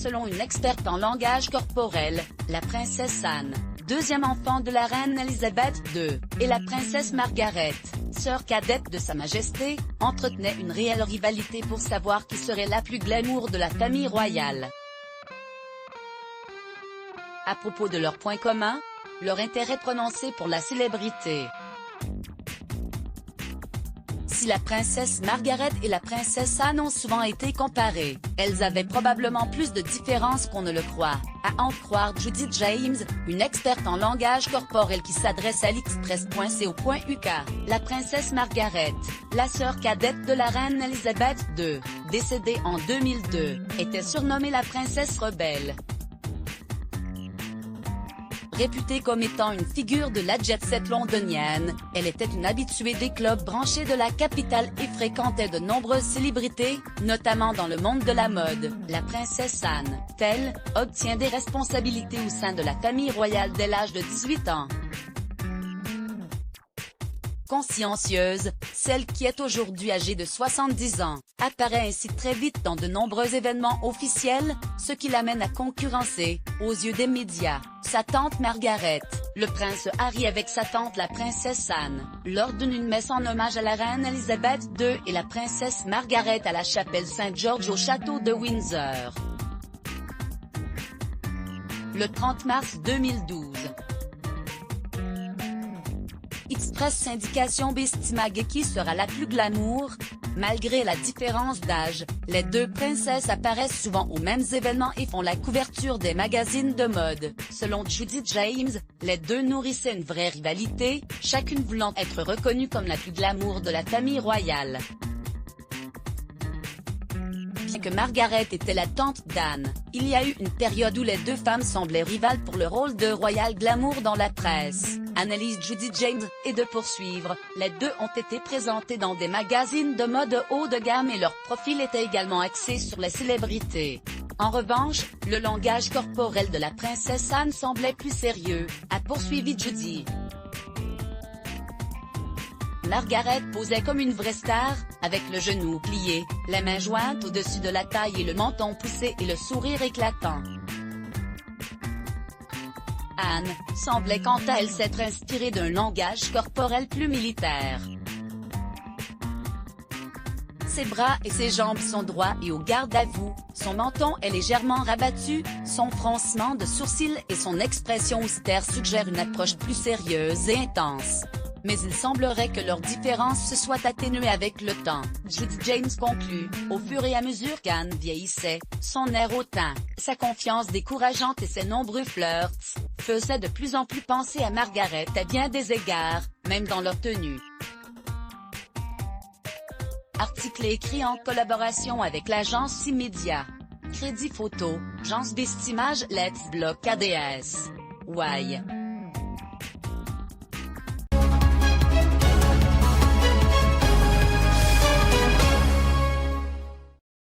selon une experte en langage corporel, la princesse Anne, deuxième enfant de la reine Elisabeth II, et la princesse Margaret, sœur cadette de Sa Majesté, entretenaient une réelle rivalité pour savoir qui serait la plus glamour de la famille royale. À propos de leurs points communs, leur intérêt prononcé pour la célébrité. Si la princesse Margaret et la princesse Anne ont souvent été comparées, elles avaient probablement plus de différences qu'on ne le croit, à en croire Judy James, une experte en langage corporel qui s'adresse à l'Express.co.uk. La princesse Margaret, la sœur cadette de la reine Elisabeth II, décédée en 2002, était surnommée la princesse rebelle. Réputée comme étant une figure de la jet-set londonienne, elle était une habituée des clubs branchés de la capitale et fréquentait de nombreuses célébrités, notamment dans le monde de la mode. La princesse Anne, elle, obtient des responsabilités au sein de la famille royale dès l'âge de 18 ans. Consciencieuse, celle qui est aujourd'hui âgée de 70 ans, apparaît ainsi très vite dans de nombreux événements officiels, ce qui l'amène à concurrencer, aux yeux des médias, sa tante Margaret, le prince Harry avec sa tante la princesse Anne, lors d'une messe en hommage à la reine Elisabeth II et la princesse Margaret à la chapelle Saint-Georges au château de Windsor. Le 30 mars 2012. Express Syndication estimait qui sera la plus glamour. Malgré la différence d'âge, les deux princesses apparaissent souvent aux mêmes événements et font la couverture des magazines de mode. Selon Judy James, les deux nourrissaient une vraie rivalité, chacune voulant être reconnue comme la plus glamour de la famille royale. Bien que Margaret était la tante d'Anne, il y a eu une période où les deux femmes semblaient rivales pour le rôle de Royal Glamour dans la presse. Analyse Judy James, et de poursuivre, les deux ont été présentés dans des magazines de mode haut de gamme et leur profil était également axé sur les célébrités. En revanche, le langage corporel de la princesse Anne semblait plus sérieux, a poursuivi Judy. Margaret posait comme une vraie star, avec le genou plié, les mains jointes au-dessus de la taille et le menton poussé et le sourire éclatant. Anne semblait quant à elle s'être inspirée d'un langage corporel plus militaire. Ses bras et ses jambes sont droits et au garde à vous, son menton est légèrement rabattu, son froncement de sourcils et son expression austère suggèrent une approche plus sérieuse et intense. Mais il semblerait que leurs différences se soient atténuées avec le temps. Judy James conclut, au fur et à mesure qu'Anne vieillissait, son air hautain, sa confiance décourageante et ses nombreux flirts, faisaient de plus en plus penser à Margaret à bien des égards, même dans leur tenue. Article écrit en collaboration avec l'agence Immédiat. Crédit photo, Jean Bestimage Let's Block ADS. Why?